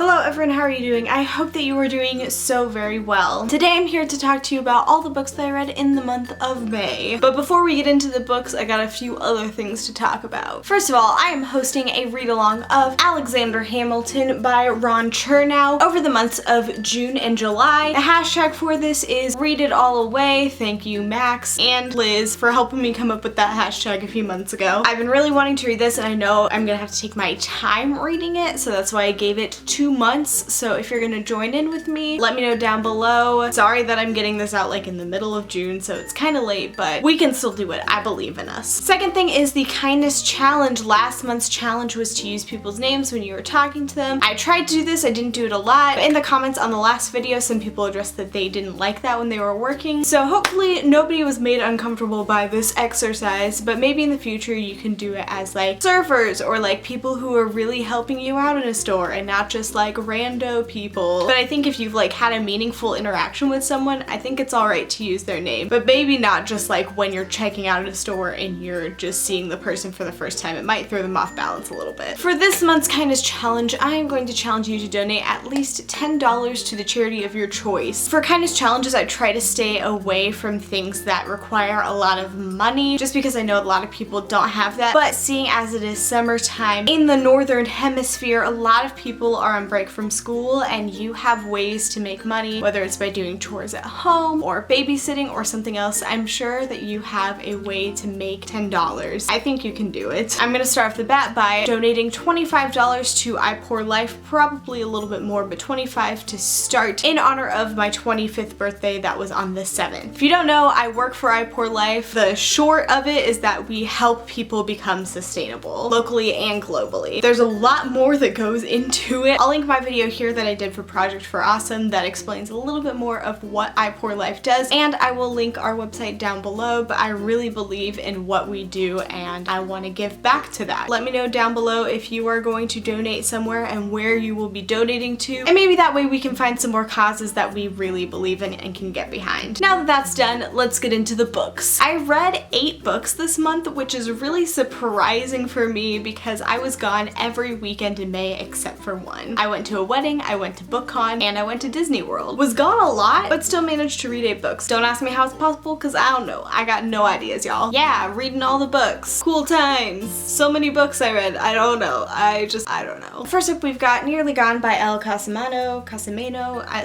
Hello everyone, how are you doing? I hope that you are doing so very well. Today I'm here to talk to you about all the books that I read in the month of May. But before we get into the books, I got a few other things to talk about. First of all, I am hosting a read-along of Alexander Hamilton by Ron Chernow over the months of June and July. The hashtag for this is Read It All Away. Thank you Max and Liz for helping me come up with that hashtag a few months ago. I've been really wanting to read this and I know I'm gonna have to take my time reading it, so that's why I gave it 2 months. So if you're gonna join in with me, let me know down below. Sorry that I'm getting this out like in the middle of June, so it's kind of late, but we can still do it. I believe in us. Second thing is the kindness challenge. Last month's challenge was to use people's names when you were talking to them. I tried to do this, I didn't do it a lot, but in the comments on the last video, some people addressed that they didn't like that when they were working. So hopefully nobody was made uncomfortable by this exercise, but maybe in the future you can do it as like servers or like people who are really helping you out in a store and not just like rando people. But I think if you've like had a meaningful interaction with someone, I think it's alright to use their name, but maybe not just like when you're checking out at a store and you're just seeing the person for the first time. It might throw them off balance a little bit. For this month's kindness challenge, I am going to challenge you to donate at least $10 to the charity of your choice. For kindness challenges, I try to stay away from things that require a lot of money, just because I know a lot of people don't have that. But seeing as it is summertime in the northern hemisphere, a lot of people are on break from school and you have ways to make money, whether it's by doing chores at home or babysitting or something else. I'm sure that you have a way to make $10. I think you can do it. I'm gonna start off the bat by donating $25 to I Pour Life, probably a little bit more, but $25 to start in honor of my 25th birthday that was on the 7th. If you don't know, I work for I Pour Life. The short of it is that we help people become sustainable, locally and globally. There's a lot more that goes into it. I'll link my video here that I did for Project for Awesome that explains a little bit more of what I Pour Life does, and I will link our website down below, but I really believe in what we do and I want to give back to that. Let me know down below if you are going to donate somewhere and where you will be donating to, and maybe that way we can find some more causes that we really believe in and can get behind. Now that that's done, let's get into the books. I read 8 books this month, which is really surprising for me because I was gone every weekend in May except for one. I went to a wedding, I went to BookCon, and I went to Disney World. Was gone a lot, but still managed to read 8 books. Don't ask me how it's possible because I don't know. I got no ideas, y'all. Yeah, reading all the books. Cool times. So many books I read. I don't know. I don't know. First up, we've got Nearly Gone by Elle Casimano,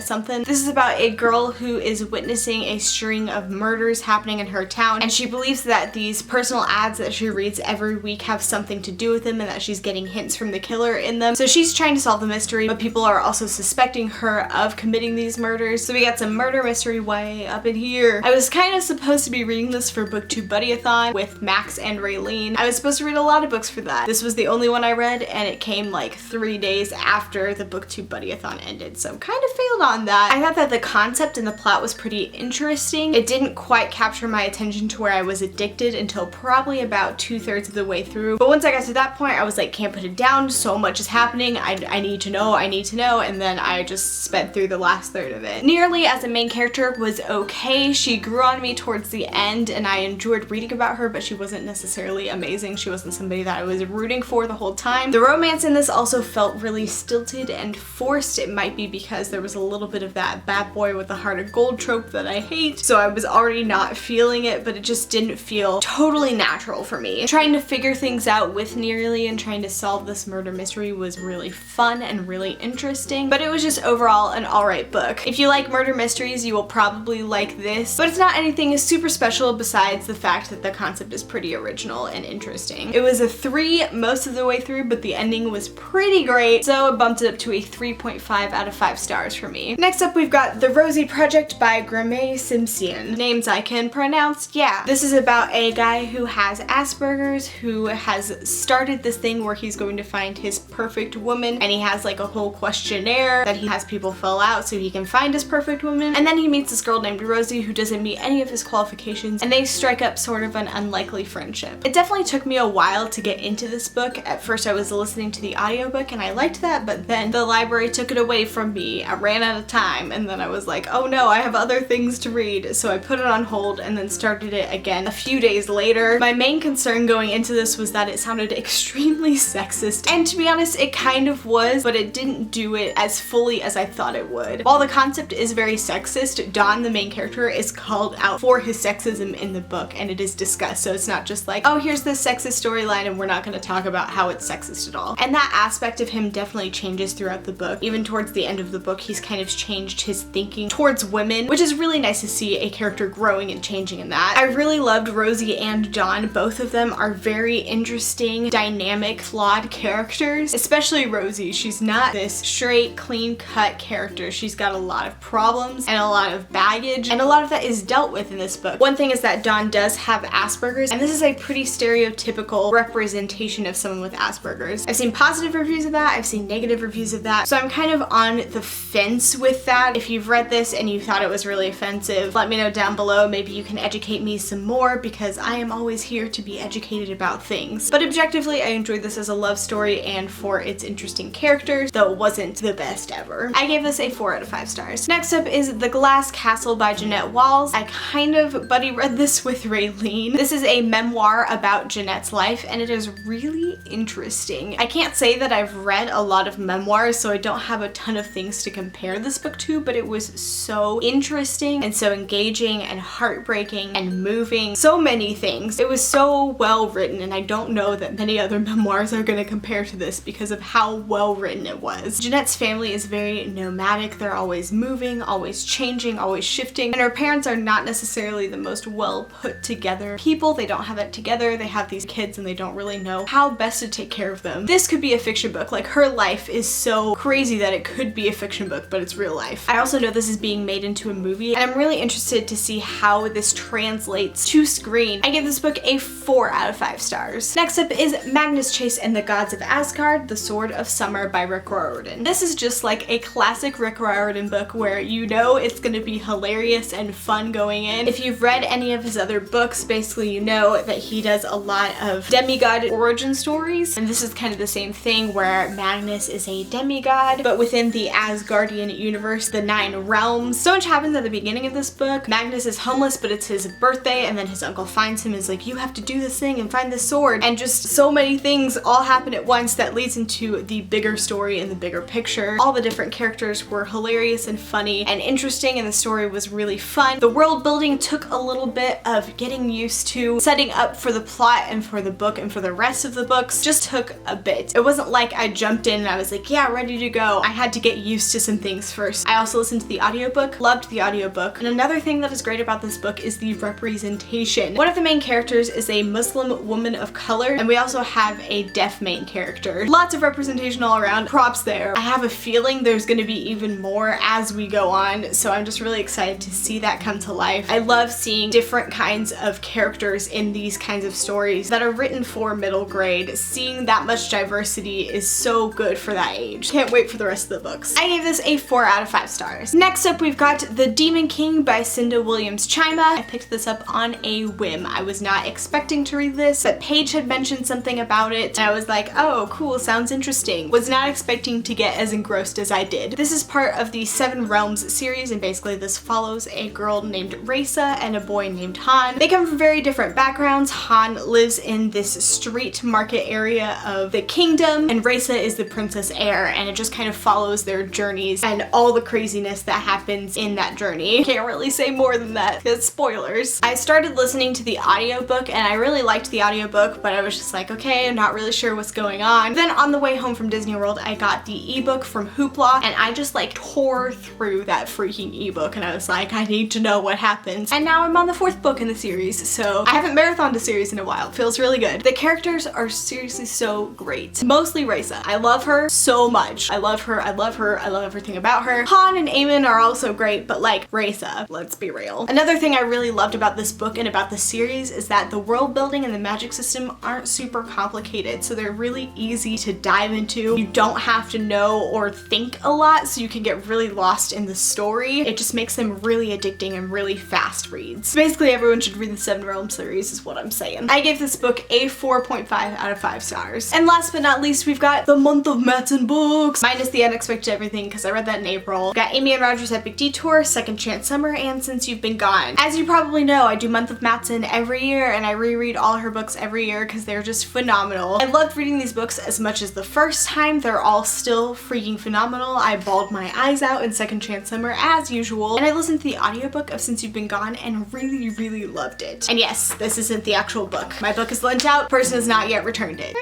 something. This is about a girl who is witnessing a string of murders happening in her town, and she believes that these personal ads that she reads every week have something to do with them and that she's getting hints from the killer in them. So she's trying to solve the mystery, but people are also suspecting her of committing these murders. So we got some murder mystery way up in here. I was kind of supposed to be reading this for BookTube Buddy-a-thon with Max and Raylene. I was supposed to read a lot of books for that. This was the only one I read, and it came like 3 days after the BookTube Buddy-a-thon ended, so kind of failed on that. I thought that the concept and the plot was pretty interesting. It didn't quite capture my attention to where I was addicted until probably about 2/3 of the way through. But once I got to that point, I was like, can't put it down, so much is happening, I need to know, and then I just sped through the last third of it. Nearly, as a main character, was okay. She grew on me towards the end and I enjoyed reading about her, but she wasn't necessarily amazing. She wasn't somebody that I was rooting for the whole time. The romance in this also felt really stilted and forced. It might be because there was a little bit of that bad boy with a heart of gold trope that I hate, so I was already not feeling it, but it just didn't feel totally natural for me. Trying to figure things out with Nearly and trying to solve this murder mystery was really fun and really interesting, but it was just overall an alright book. If you like murder mysteries, you will probably like this, but it's not anything super special besides the fact that the concept is pretty original and interesting. It was a 3 most of the way through, but the ending was pretty great, so it bumped it up to a 3.5 out of 5 stars for me. Next up, we've got The Rosie Project by Graeme Simsion. Names I can pronounce, yeah. This is about a guy who has Asperger's, who has started this thing where he's going to find his perfect woman, and he has like a whole questionnaire that he has people fill out so he can find his perfect woman. And then he meets this girl named Rosie who doesn't meet any of his qualifications, and they strike up sort of an unlikely friendship. It definitely took me a while to get into this book. At first I was listening to the audiobook and I liked that, but then the library took it away from me. I ran out of time and then I was like, oh no, I have other things to read. So I put it on hold and then started it again a few days later. My main concern going into this was that it sounded extremely sexist, and to be honest, it kind of was, but it it didn't do it as fully as I thought it would. While the concept is very sexist, Don, the main character, is called out for his sexism in the book, and it is discussed. So it's not just like, oh, here's this sexist storyline and we're not going to talk about how it's sexist at all. And that aspect of him definitely changes throughout the book. Even towards the end of the book, he's kind of changed his thinking towards women, which is really nice to see a character growing and changing in that. I really loved Rosie and Don. Both of them are very interesting, dynamic, flawed characters, especially Rosie. She's not this straight, clean-cut character. She's got a lot of problems and a lot of baggage, and a lot of that is dealt with in this book. One thing is that Don does have Asperger's, and this is a pretty stereotypical representation of someone with Asperger's. I've seen positive reviews of that, I've seen negative reviews of that, so I'm kind of on the fence with that. If you've read this and you thought it was really offensive, let me know down below. Maybe you can educate me some more, because I am always here to be educated about things. But objectively, I enjoyed this as a love story and for its interesting characters, though it wasn't the best ever. I gave this a 4 out of 5 stars. Next up is The Glass Castle by Jeanette Walls. I kind of buddy read this with Raylene. This is a memoir about Jeanette's life, and it is really interesting. I can't say that I've read a lot of memoirs, so I don't have a ton of things to compare this book to, but it was so interesting and so engaging and heartbreaking and moving. So many things. It was so well written, and I don't know that many other memoirs are going to compare to this because of how well written it was. Jeanette's family is very nomadic. They're always moving, always changing, always shifting, and her parents are not necessarily the most well put together people. They don't have it together. They have these kids and they don't really know how best to take care of them. This could be a fiction book. Like, her life is so crazy that it could be a fiction book, but it's real life. I also know this is being made into a movie, and I'm really interested to see how this translates to screen. I give this book a 4 out of 5 stars. Next up is Magnus Chase and the Gods of Asgard, The Sword of Summer by Rick Riordan. This is just like a classic Rick Riordan book where you know it's gonna be hilarious and fun going in. If you've read any of his other books, basically you know that he does a lot of demigod origin stories, and this is kind of the same thing where Magnus is a demigod, but within the Asgardian universe, the 9 realms. So much happens at the beginning of this book. Magnus is homeless, but it's his birthday, and then his uncle finds him and is like, you have to do this thing and find this sword, and just so many things all happen at once that leads into the bigger story and the bigger picture. All the different characters were hilarious and funny and interesting, and the story was really fun. The world building took a little bit of getting used to. Setting up for the plot and for the book and for the rest of the books just took a bit. It wasn't like I jumped in and I was like, yeah, ready to go. I had to get used to some things first. I also listened to the audiobook, loved the audiobook. And another thing that is great about this book is the representation. One of the main characters is a Muslim woman of color, and we also have a deaf main character. Lots of representation all around. Props there. I have a feeling there's going to be even more as we go on, so I'm just really excited to see that come to life. I love seeing different kinds of characters in these kinds of stories that are written for middle grade. Seeing that much diversity is so good for that age. Can't wait for the rest of the books. I gave this a 4 out of 5 stars. Next up, we've got The Demon King by Cinda Williams-Chima. I picked this up on a whim. I was not expecting to read this, but Paige had mentioned something about it, and I was like, oh, cool, sounds interesting. Was not expecting to get as engrossed as I did. This is part of the 7 Realms series, and basically this follows a girl named Raisa and a boy named Han. They come from very different backgrounds. Han lives in this street market area of the kingdom, and Raisa is the princess heir, and it just kind of follows their journeys and all the craziness that happens in that journey. Can't really say more than that because spoilers. I started listening to the audiobook, and I really liked the audiobook, but I was just like, okay, I'm not really sure what's going on. Then on the way home from Disney World, I got the ebook from Hoopla, and I just like tore through that freaking ebook, and I was like, I need to know what happens. And now I'm on the 4th book in the series, so I haven't marathoned a series in a while. It feels really good. The characters are seriously so great. Mostly Raisa. I love her so much. I love her, I love her, I love everything about her. Han and Eamon are also great, but like Raisa, let's be real. Another thing I really loved about this book and about the series is that the world building and the magic system aren't super complicated, so they're really easy to dive into. You don't have to know or think a lot, so you can get really lost in the story. It just makes them really addicting and really fast reads. Basically, everyone should read the 7 Realms series is what I'm saying. I gave this book a 4.5 out of 5 stars. And last but not least, we've got the month of Matson books, minus the unexpected everything because I read that in April. We've got Amy and Roger's Epic Detour, Second Chance Summer, and Since You've Been Gone. As you probably know, I do month of Matson every year, and I reread all her books every year because they're just phenomenal. I loved reading these books as much as the first time. They're all still freaking phenomenal. I bawled my eyes out in Second Chance Summer as usual, and I listened to the audiobook of Since You've Been Gone and really, really loved it. And yes, this isn't the actual book. My book is lent out, person has not yet returned it.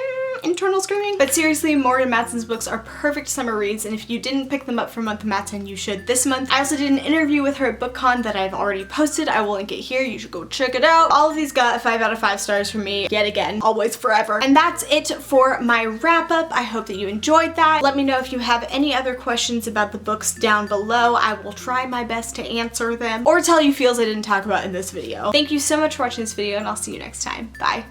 Internal screaming. But seriously, Maureen and Matson's books are perfect summer reads, and if you didn't pick them up for month of Matson, you should this month. I also did an interview with her at BookCon that I've already posted. I will link it here. You should go check it out. All of these got 5 out of 5 stars from me, yet again, always forever. And that's it for my wrap up. I hope that you enjoyed that. Let me know if you have any other questions about the books down below. I will try my best to answer them or tell you feels I didn't talk about in this video. Thank you so much for watching this video, and I'll see you next time. Bye.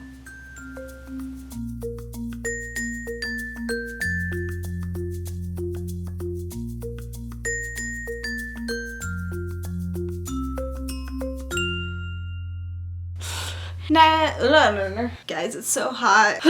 Nah, guys, it's so hot.